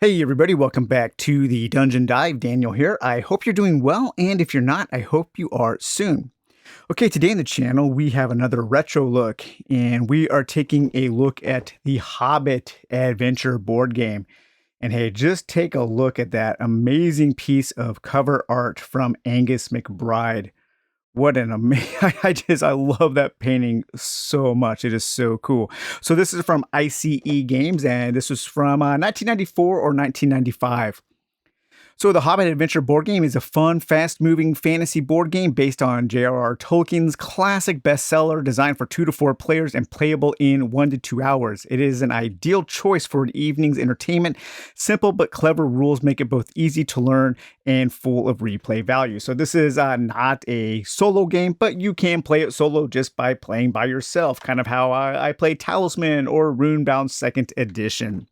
Hey everybody, welcome back to the Dungeon Dive. Daniel here. I hope you're doing well, and if you're not, I hope you are soon. Okay, today in the channel we have another retro look, and we are taking a look at the Hobbit adventure board game. And hey, just take a look at that amazing piece of cover art from Angus McBride. What an amazing, I love that painting so much. It is so cool. So this is from I.C.E. Games, and this was from 1994 or 1995. So the Hobbit Adventure board game is a fun, fast-moving fantasy board game based on J.R.R. Tolkien's classic bestseller designed for 2 to 4 players and playable in 1 to 2 hours. It is an ideal choice for an evening's entertainment. Simple but clever rules make it both easy to learn and full of replay value. So this is not a solo game, but you can play it solo just by playing by yourself, kind of how I play Talisman or Runebound 2nd Edition.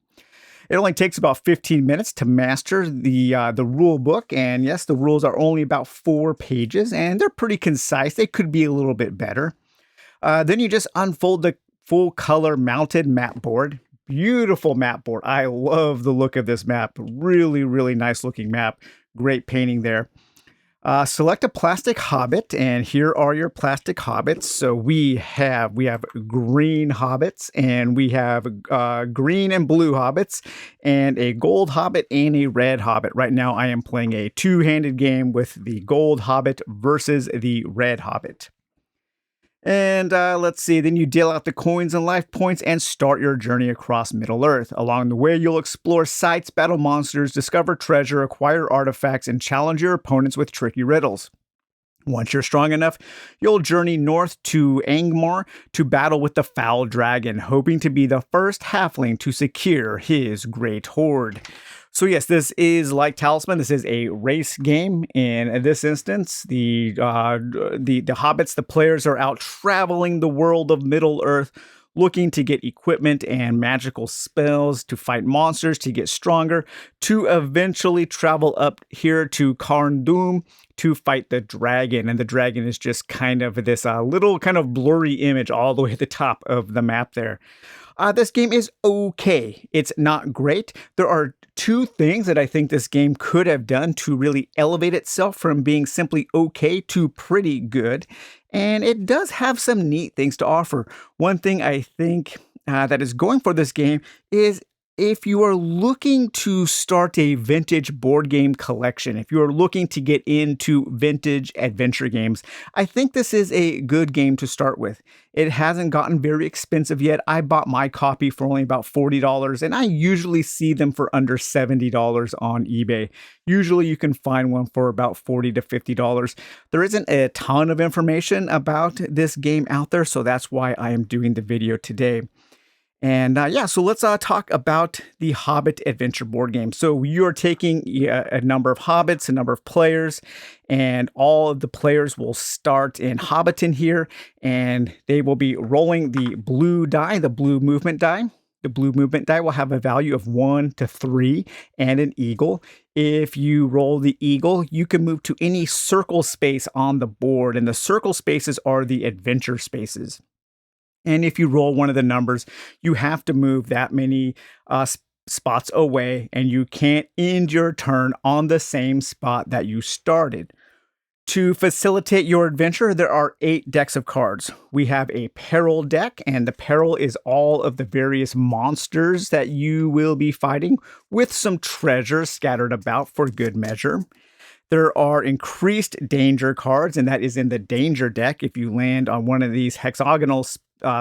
It only takes about 15 minutes to master the rule book, and yes, the rules are only about 4 pages, and they're pretty concise. They could be a little bit better. Then you just unfold the full color mounted map board. Beautiful map board. I love the look of this map. Really, really nice looking map. Great painting there. Select a plastic hobbit, and here are your plastic hobbits. So we have green hobbits, and we have green and blue hobbits, and a gold hobbit and a red hobbit. Right now I am playing a two-handed game with the gold hobbit versus the red hobbit. And let's see, then you deal out the coins and life points and start your journey across Middle-earth. Along the way, you'll explore sites, battle monsters, discover treasure, acquire artifacts, and challenge your opponents with tricky riddles. Once you're strong enough, you'll journey north to Angmar to battle with the Foul Dragon, hoping to be the first halfling to secure his great hoard. So yes, this is like Talisman. This is a race game. In this instance, the hobbits, the players are out traveling the world of Middle-earth, looking to get equipment and magical spells to fight monsters, to get stronger, to eventually travel up here to Carn Dûm to fight the dragon. And the dragon is just kind of this little kind of blurry image all the way at the top of the map there. This game is okay. It's not great. There are 2 things that I think this game could have done to really elevate itself from being simply okay to pretty good. And it does have some neat things to offer. One thing I think that is going for this game is if you are looking to start a vintage board game collection, if you are looking to get into vintage adventure games, I think this is a good game to start with. It hasn't gotten very expensive yet. I bought my copy for only about $40, and I usually see them for under $70 on eBay. Usually you can find one for about $40 to $50. There isn't a ton of information about this game out there, so that's why I am doing the video today. And so let's talk about the Hobbit adventure board game. So you're taking a number of hobbits, a number of players, and all of the players will start in Hobbiton here, and they will be rolling the blue die, the blue movement die. The blue movement die will have a value of 1 to 3 and an eagle. If you roll the eagle, you can move to any circle space on the board, and the circle spaces are the adventure spaces. And if you roll one of the numbers, you have to move that many spots away, and you can't end your turn on the same spot that you started. To facilitate your adventure, there are 8 decks of cards. We have a peril deck, and the peril is all of the various monsters that you will be fighting, with some treasure scattered about for good measure. There are increased danger cards, and that is in the danger deck. If you land on one of these hexagonal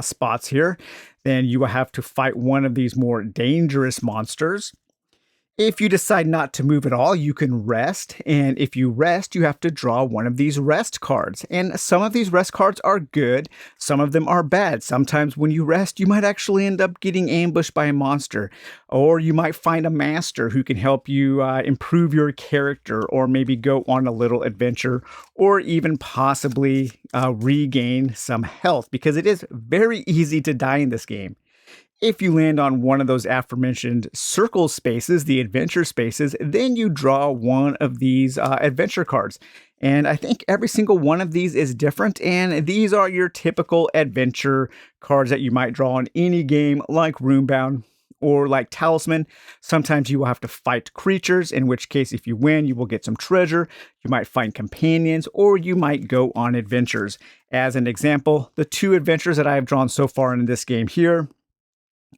spots here, then you will have to fight one of these more dangerous monsters. If you decide not to move at all, you can rest. And if you rest, you have to draw one of these rest cards. And some of these rest cards are good. Some of them are bad. Sometimes when you rest, you might actually end up getting ambushed by a monster. Or you might find a master who can help you improve your character, or maybe go on a little adventure, or even possibly regain some health, because it is very easy to die in this game. If you land on one of those aforementioned circle spaces, the adventure spaces, then you draw one of these adventure cards. And I think every single one of these is different, and these are your typical adventure cards that you might draw in any game like Runebound. Or like Talisman, sometimes you will have to fight creatures, in which case if you win, you will get some treasure, you might find companions, or you might go on adventures. As an example, the 2 adventures that I have drawn so far in this game here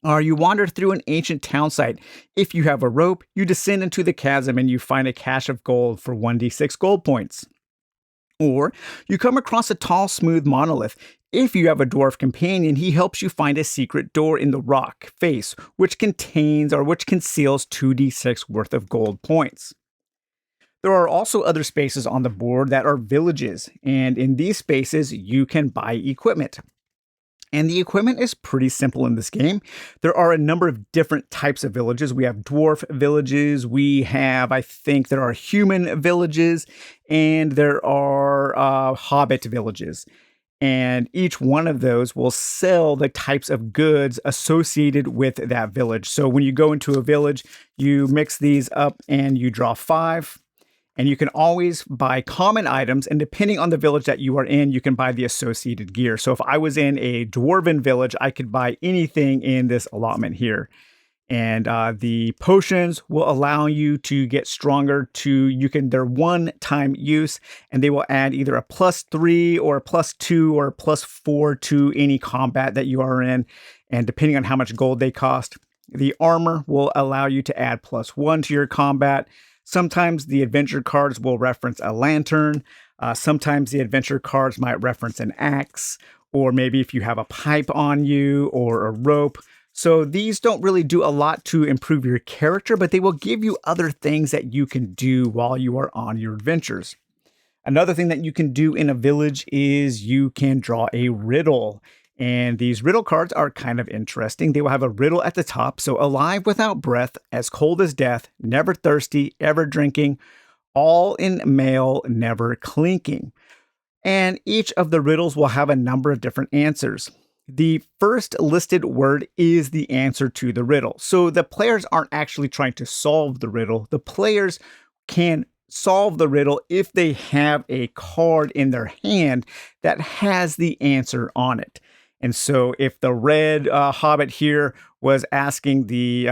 are: you wander through an ancient town site. If you have a rope, you descend into the chasm and you find a cache of gold for 1d6 gold points. Or you come across a tall, smooth monolith. If you have a dwarf companion, he helps you find a secret door in the rock face, which conceals 2d6 worth of gold points. There are also other spaces on the board that are villages, and in these spaces, you can buy equipment. And the equipment is pretty simple in this game. There are a number of different types of villages. We have dwarf villages. I think there are human villages, and there are hobbit villages. And each one of those will sell the types of goods associated with that village. So when you go into a village, you mix these up and you draw 5. And you can always buy common items, and depending on the village that you are in, you can buy the associated gear. So if I was in a dwarven village, I could buy anything in this allotment here. And the potions will allow you to get stronger. They're one-time use, and they will add either a +3 or a +2 or a +4 to any combat that you are in, and depending on how much gold they cost. The armor will allow you to add +1 to your combat. Sometimes the adventure cards will reference a lantern. Sometimes the adventure cards might reference an axe, or maybe if you have a pipe on you or a rope. So these don't really do a lot to improve your character, but they will give you other things that you can do while you are on your adventures. Another thing that you can do in a village is you can draw a riddle. And these riddle cards are kind of interesting. They will have a riddle at the top. So: alive without breath, as cold as death, never thirsty, ever drinking, all in mail, never clinking. And each of the riddles will have a number of different answers. The first listed word is the answer to the riddle. So the players aren't actually trying to solve the riddle. The players can solve the riddle if they have a card in their hand that has the answer on it. And so if the red hobbit here was asking the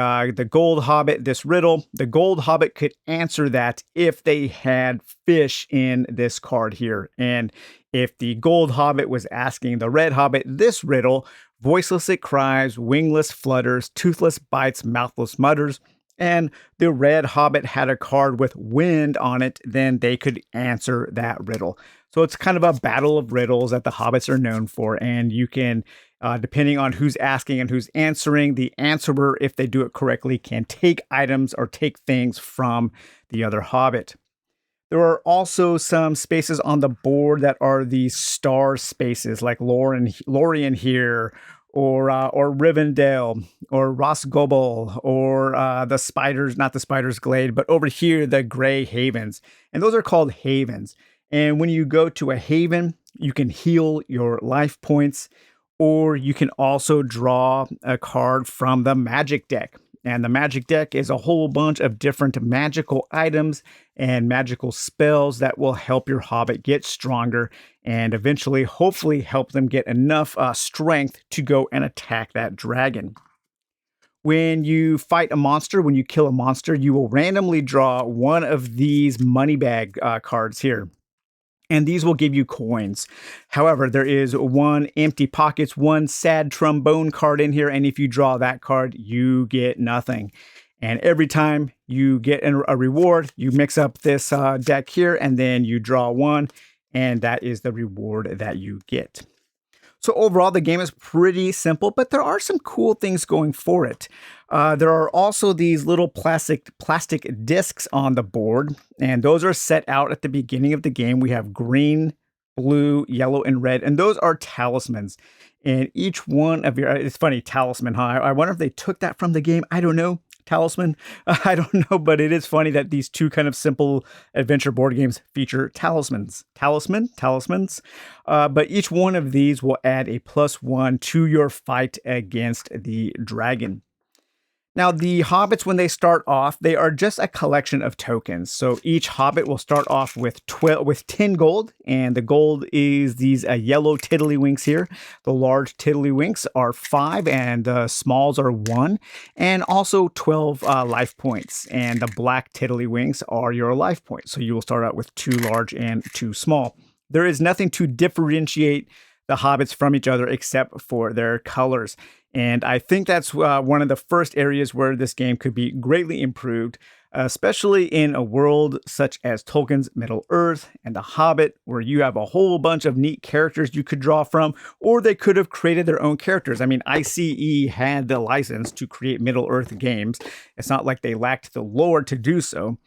gold hobbit this riddle, the gold hobbit could answer that if they had fish in this card here. And if the gold hobbit was asking the red hobbit this riddle, voiceless it cries, wingless flutters, toothless bites, mouthless mutters, and the red hobbit had a card with wind on it, then they could answer that riddle. So it's kind of a battle of riddles that the hobbits are known for, and you can, depending on who's asking and who's answering, the answerer, if they do it correctly, can take items or take things from the other hobbit. There are also some spaces on the board that are the star spaces, like Lorien here, or Rivendell, or Rosgobel, or the Spiders, not the Spiders Glade, but over here, the Grey Havens. And those are called havens. And when you go to a haven, you can heal your life points, or you can also draw a card from the magic deck. And the magic deck is a whole bunch of different magical items and magical spells that will help your hobbit get stronger and eventually, hopefully, help them get enough strength to go and attack that dragon. When you fight a monster, when you kill a monster, you will randomly draw one of these money bag cards here. And these will give you coins. However, there is one empty pockets, one sad trombone card in here. And if you draw that card, you get nothing. And every time you get a reward, you mix up this deck here, and then you draw one. And that is the reward that you get. So overall, the game is pretty simple, but there are some cool things going for it. There are also these little plastic discs on the board, and those are set out at the beginning of the game. We have green, blue, yellow, and red, and those are talismans. And each one of it's funny, talisman, huh? I wonder if they took that from the game. I don't know. Talisman? I don't know, but it is funny that these two kind of simple adventure board games feature talismans. Talismans. But each one of these will add a +1 to your fight against the dragon. Now, the hobbits, when they start off, they are just a collection of tokens. So each hobbit will start off with 10 gold, and the gold is these yellow tiddlywinks here. The large tiddlywinks are 5, and the smalls are 1, and also 12 life points. And the black tiddlywinks are your life points. So you will start out with 2 large and 2 small. There is nothing to differentiate the hobbits from each other except for their colors. And I think that's one of the first areas where this game could be greatly improved, especially in a world such as Tolkien's Middle Earth and The Hobbit, where you have a whole bunch of neat characters you could draw from, or they could have created their own characters. I mean, I.C.E. had the license to create Middle Earth games. It's not like they lacked the lore to do so.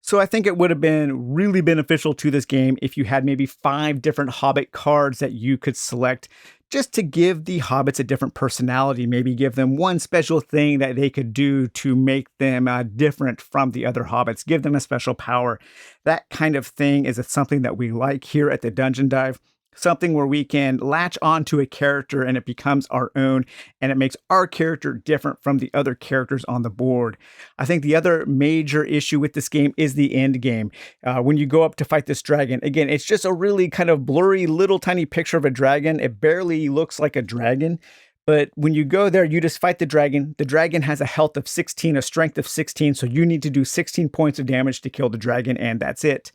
So I think it would have been really beneficial to this game if you had maybe 5 different Hobbit cards that you could select just to give the Hobbits a different personality, maybe give them one special thing that they could do to make them different from the other Hobbits, give them a special power. That kind of thing is something that we like here at the Dungeon Dive. Something where we can latch onto a character and it becomes our own, and it makes our character different from the other characters on the board. I think the other major issue with this game is the end game. When you go up to fight this dragon, again, it's just a really kind of blurry little tiny picture of a dragon. It barely looks like a dragon. But when you go there, you just fight the dragon. The dragon has a health of 16, a strength of 16, so you need to do 16 points of damage to kill the dragon, and that's it.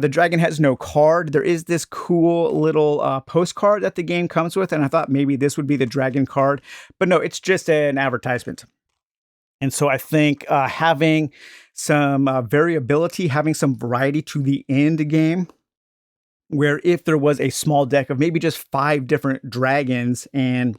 The dragon has no card. There is this cool little postcard that the game comes with, and I thought maybe this would be the dragon card. But no, it's just an advertisement. And so I think having some variability, having some variety to the end game, where if there was a small deck of maybe just 5 different dragons and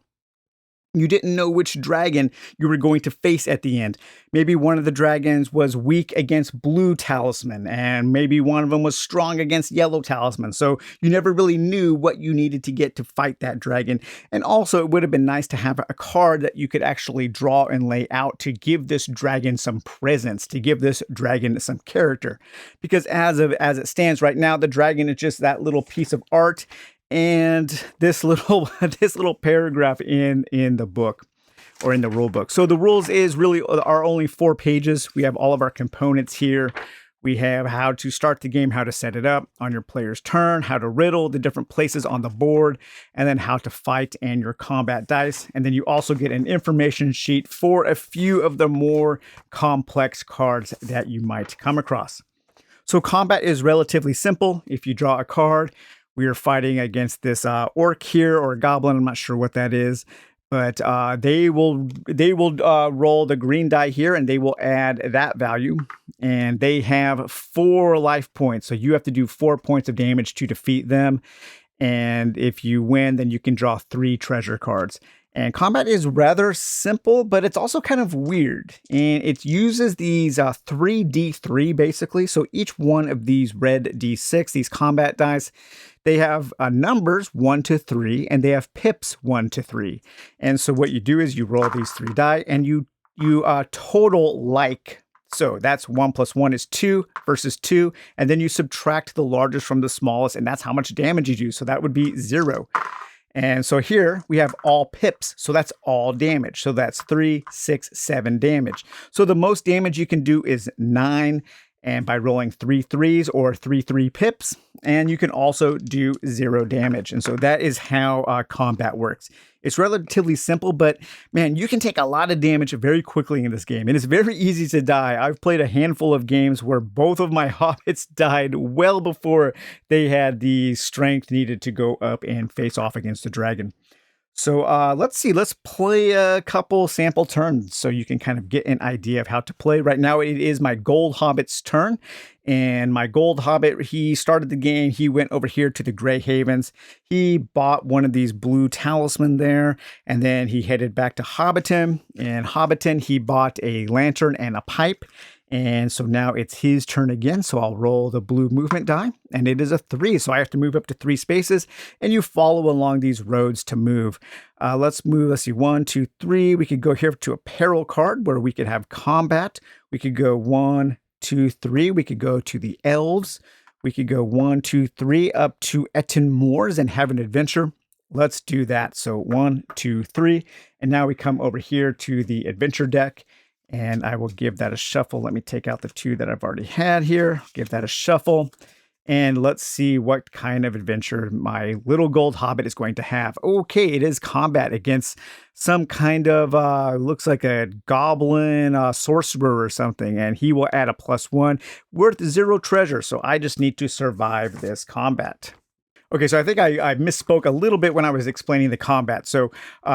you didn't know which dragon you were going to face at the end. Maybe one of the dragons was weak against blue Talisman, and maybe one of them was strong against yellow Talisman. So you never really knew what you needed to get to fight that dragon. And also, it would have been nice to have a card that you could actually draw and lay out to give this dragon some presence, to give this dragon some character. Because as it stands right now, the dragon is just that little piece of art and this little paragraph in the book or in the rule book. So the rules are only 4 pages. We have all of our components here. We have how to start the game, how to set it up on your player's turn, how to riddle the different places on the board, and then how to fight and your combat dice. And then you also get an information sheet for a few of the more complex cards that you might come across. So combat is relatively simple. If you draw a card, we are fighting against this orc here, or a goblin. I'm not sure what that is, but they will roll the green die here, and they will add that value. And they have 4 life points, so you have to do 4 points of damage to defeat them. And if you win, then you can draw 3 treasure cards. And combat is rather simple, but it's also kind of weird. And it uses these 3d3 basically. So each one of these red d6, these combat dice, they have numbers 1 to 3, and they have pips 1 to 3. And so what you do is you roll these 3 die, and you total like. So that's 1 plus 1 is 2 versus 2. And then you subtract the largest from the smallest, and that's how much damage you do. So that would be 0. And so here we have all pips. So that's all damage. So that's 3, 6, 7 damage. So the most damage you can do is 9. And by rolling 3 3s or 3 pips, and you can also do 0 damage. And so that is how combat works. It's relatively simple, but man, you can take a lot of damage very quickly in this game. And it's very easy to die. I've played a handful of games where both of my hobbits died well before they had the strength needed to go up and face off against the dragon. So let's see, let's play a couple sample turns so you can kind of get an idea of how to play. Right now, it is my gold hobbit's turn. And my gold hobbit, he started the game. He went over here to the Grey Havens. He bought one of these blue talisman there. And then he headed back to Hobbiton. And Hobbiton, he bought a lantern and a pipe. And so now it's his turn again. So I'll roll the blue movement die, and it is a 3. So I have to move up to 3 spaces, and you follow along these roads to move. Let's move. Let's see, 1, 2, 3. We could go here to a peril card where we could have combat. We could go 1, 2, 3. We could go to the elves. We could go 1, 2, 3 up to Etten Moors and have an adventure. Let's do that. So 1, 2, 3. And now we come over here to the adventure deck. And I will give that a shuffle. Let me take out the 2 that I've already had here. Give that a shuffle. And let's see what kind of adventure my little gold hobbit is going to have. Okay, it is combat against some kind of, looks like a goblin sorcerer or something. And he will add a +1 worth 0 treasure. So I just need to survive this combat. Okay, so I think I misspoke a little bit when I was explaining the combat. So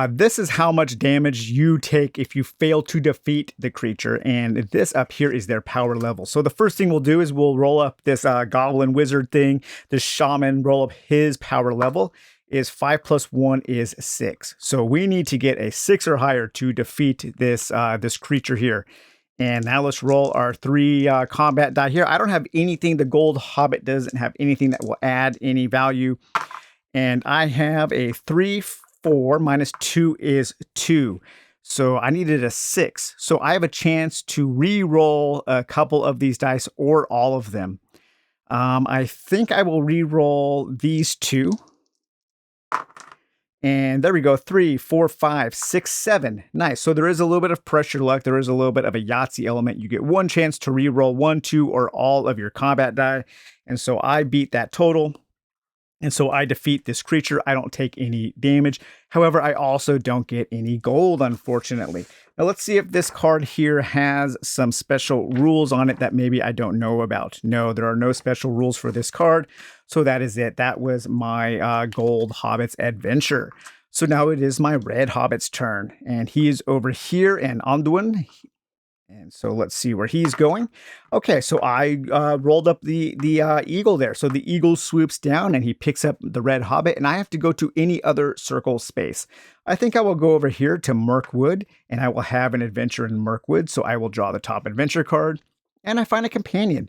this is how much damage you take if you fail to defeat the creature. And this up here is their power level. So the first thing we'll do is we'll roll up this goblin wizard thing. This shaman, roll up his power level. Is 5 + 1 is 6. So we need to get a 6 or higher to defeat this this creature here. And now let's roll our 3 combat die here. I don't have anything. The gold hobbit doesn't have anything that will add any value. And I have a 3, 4 minus 2 is 2. So I needed a 6. So I have a chance to re-roll a couple of these dice or all of them. I think I will re-roll these 2. And there we go, 3, 4, 5, 6, 7. Nice. So there is a little bit of pressure luck. There is a little bit of a Yahtzee element. You get 1 chance to re-roll 1, 2, or all of your combat die. And so I beat that total. And so I defeat this creature. I don't take any damage. However, I also don't get any gold, unfortunately. Now let's see if this card here has some special rules on it that maybe I don't know about. No, there are no special rules for this card. So that is it. That was my gold hobbit's adventure. So now it is my red hobbit's turn. And he is over here in Anduin. And so let's see where he's going. Okay, so I rolled up the eagle there. So the eagle swoops down and he picks up the red hobbit, and I have to go to any other circle space. I think I will go over here to Mirkwood, and I will have an adventure in Mirkwood. So I will draw the top adventure card. And I find a companion.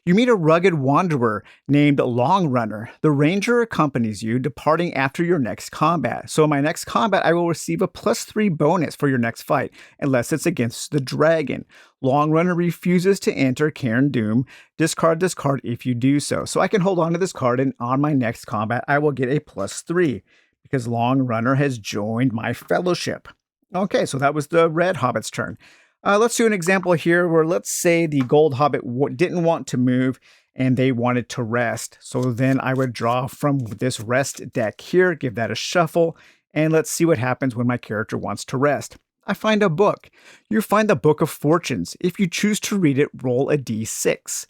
You meet a rugged wanderer named Long Runner. The ranger accompanies you, departing after your next combat. So in my next combat, I will receive a +3 bonus for your next fight, unless it's against the dragon. Long Runner refuses to enter Cairn Doom. Discard this card if you do so. So I can hold on to this card, and on my next combat, I will get a +3, because Long Runner has joined my fellowship. Okay, so that was the red hobbit's turn. Let's do an example here where let's say the gold hobbit didn't want to move and they wanted to rest. So then I would draw from this rest deck here, give that a shuffle, and let's see what happens when my character wants to rest. I find a book. You find the Book of Fortunes. If you choose to read it, roll a d6.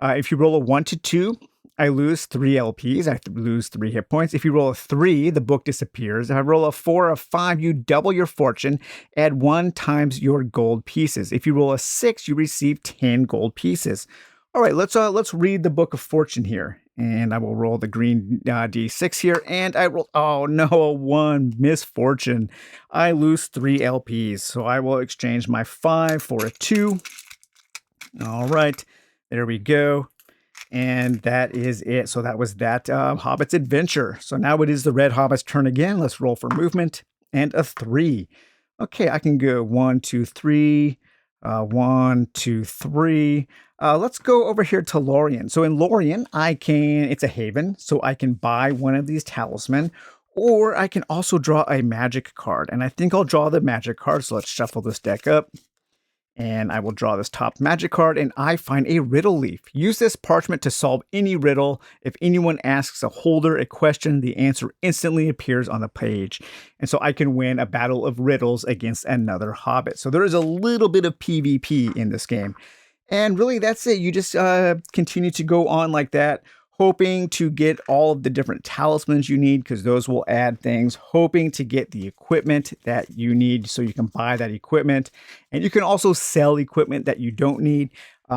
If you roll a 1 to 2, I lose 3 LPs. I lose 3 hit points. If you roll a 3, the book disappears. If I roll a 4 or 5, you double your fortune. Add 1 times your gold pieces. If you roll a 6, you receive 10 gold pieces. All right, let's read the Book of Fortune here. And I will roll the green d6 here. And I roll, oh no, a 1, misfortune. I lose 3 LPs. So I will exchange my 5 for a 2. All right, there we go. And that is it. So that was that Hobbit's adventure. So now it is the red Hobbit's turn again. Let's roll for movement. And a 3. Okay, I can go 1, 2, 3. 1, 2, 3. Let's go over here to Lorien. So in Lorien, it's a haven, so I can buy one of these talisman, or I can also draw a magic card. And I think I'll draw the magic card. So let's shuffle this deck up. And I will draw this top magic card, and I find a riddle leaf. Use this parchment to solve any riddle. If anyone asks a holder a question, the answer instantly appears on the page. And so I can win a battle of riddles against another hobbit. So there is a little bit of PvP in this game. And really, that's it. You just continue to go on like that, hoping to get all of the different talismans you need, because those will add things, hoping to get the equipment that you need so you can buy that equipment. And you can also sell equipment that you don't need,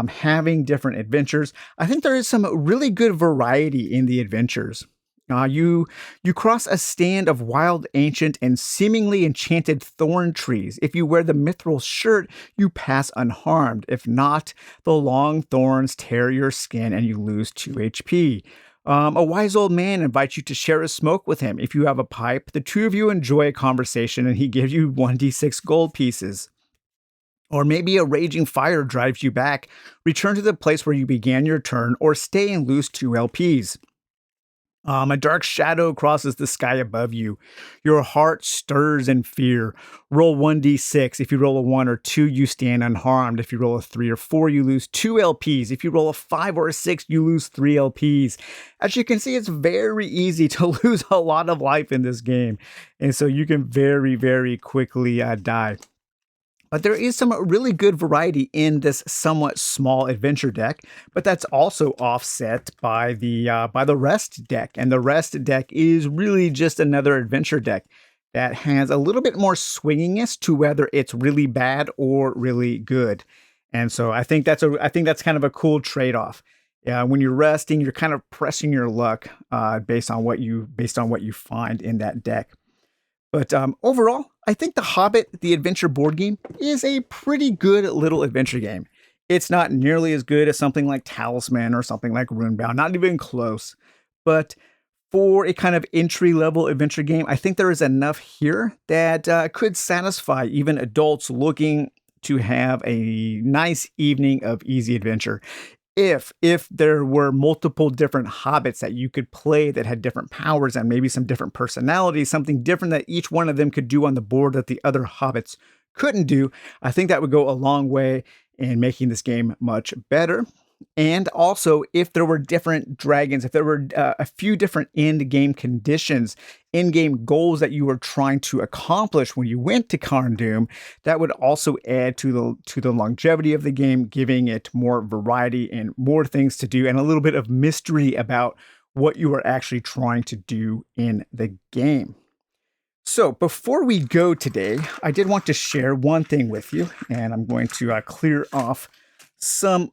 having different adventures. I think there is some really good variety in the adventures. You cross a stand of wild, ancient, and seemingly enchanted thorn trees. If you wear the mithril shirt, you pass unharmed. If not, the long thorns tear your skin and you lose 2 HP. A wise old man invites you to share a smoke with him. If you have a pipe, the two of you enjoy a conversation and he gives you 1d6 gold pieces. Or maybe a raging fire drives you back. Return to the place where you began your turn, or stay and lose 2 LPs. A dark shadow crosses the sky above you. Your heart stirs in fear. Roll 1d6. If you roll a 1 or 2, you stand unharmed. If you roll a 3 or 4, you lose 2 LPs. If you roll a 5 or a 6, you lose 3 LPs. As you can see, it's very easy to lose a lot of life in this game. And so you can very, very quickly die. But there is some really good variety in this somewhat small adventure deck, but that's also offset by the rest deck, and the rest deck is really just another adventure deck that has a little bit more swinginess to whether it's really bad or really good. And so I think that's kind of a cool trade-off. When you're resting, you're kind of pressing your luck based on what you find in that deck. But overall, I think The Hobbit, the adventure board game, is a pretty good little adventure game. It's not nearly as good as something like Talisman or something like Runebound, not even close. But for a kind of entry-level adventure game, I think there is enough here that could satisfy even adults looking to have a nice evening of easy adventure. If there were multiple different hobbits that you could play that had different powers and maybe some different personalities, something different that each one of them could do on the board that the other hobbits couldn't do, I think that would go a long way in making this game much better. And also, if there were different dragons, if there were a few different end game conditions, end game goals that you were trying to accomplish when you went to Karn Doom, that would also add to the longevity of the game, giving it more variety and more things to do, and a little bit of mystery about what you are actually trying to do in the game. So before we go today, I did want to share one thing with you, and I'm going to clear off some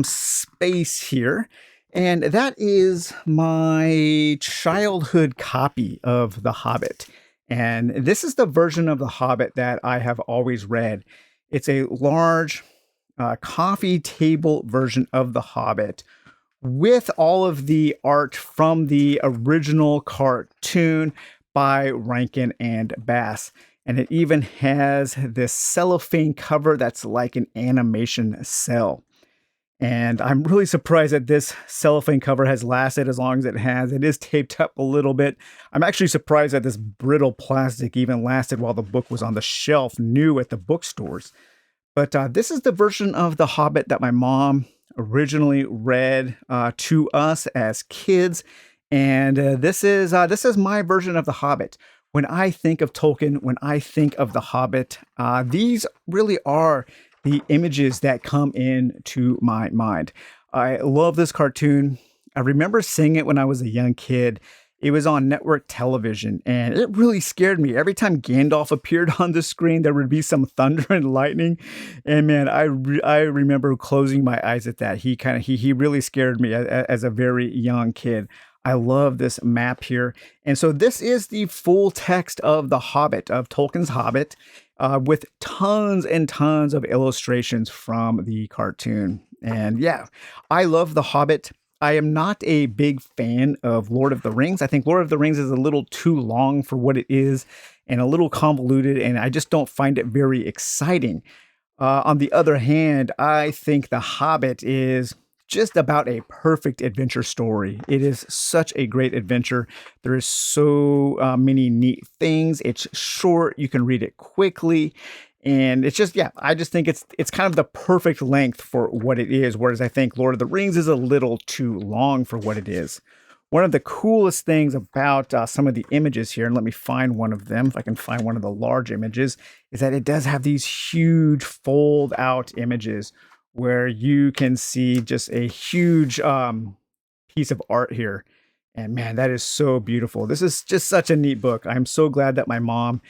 space here, and that is my childhood copy of The Hobbit. And this is the version of The Hobbit that I have always read. It's a large coffee table version of The Hobbit with all of the art from the original cartoon by Rankin and Bass. And it even has this cellophane cover that's like an animation cell. And I'm really surprised that this cellophane cover has lasted as long as it has. It is taped up a little bit. I'm actually surprised that this brittle plastic even lasted while the book was on the shelf, new at the bookstores. But this is the version of The Hobbit that my mom originally read to us as kids. And this is my version of The Hobbit. When I think of Tolkien, when I think of The Hobbit, these really are the images that come into my mind. I love this cartoon. I remember seeing it when I was a young kid. It was on network television, and it really scared me. Every time Gandalf appeared on the screen, there would be some thunder and lightning. And man, I remember closing my eyes at that. He really scared me as a very young kid. I love this map here. And so this is the full text of The Hobbit, of Tolkien's Hobbit, with tons and tons of illustrations from the cartoon. And yeah, I love The Hobbit. I am not a big fan of Lord of the Rings. I think Lord of the Rings is a little too long for what it is and a little convoluted, and I just don't find it very exciting. On the other hand, I think The Hobbit is just about a perfect adventure story. It is such a great adventure. There is so many neat things. It's short. You can read it quickly. And it's just, yeah, I just think it's kind of the perfect length for what it is. Whereas I think Lord of the Rings is a little too long for what it is. One of the coolest things about some of the images here, and let me find one of them, if I can find one of the large images, is that it does have these huge fold out images where you can see just a huge piece of art here. And man, that is so beautiful. This is just such a neat book. I'm so glad that my mom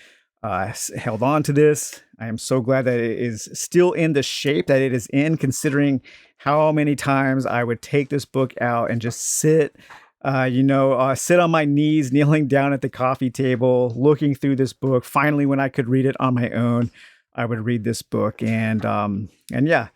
held on to this. I am so glad that it is still in the shape that it is in, considering how many times I would take this book out and just sit on my knees, kneeling down at the coffee table, looking through this book. Finally, when I could read it on my own, I would read this book. And yeah.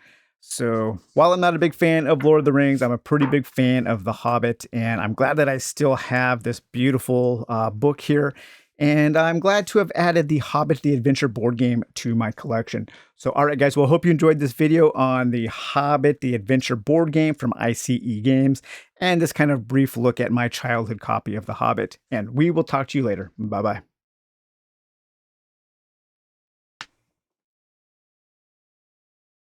So while I'm not a big fan of Lord of the Rings, I'm a pretty big fan of The Hobbit, and I'm glad that I still have this beautiful book here. And I'm glad to have added the Hobbit the Adventure board game to my collection. So, all right, guys, well, hope you enjoyed this video on the Hobbit the Adventure board game from I.C.E. Games, and this kind of brief look at my childhood copy of The Hobbit. And we will talk to you later. Bye-bye.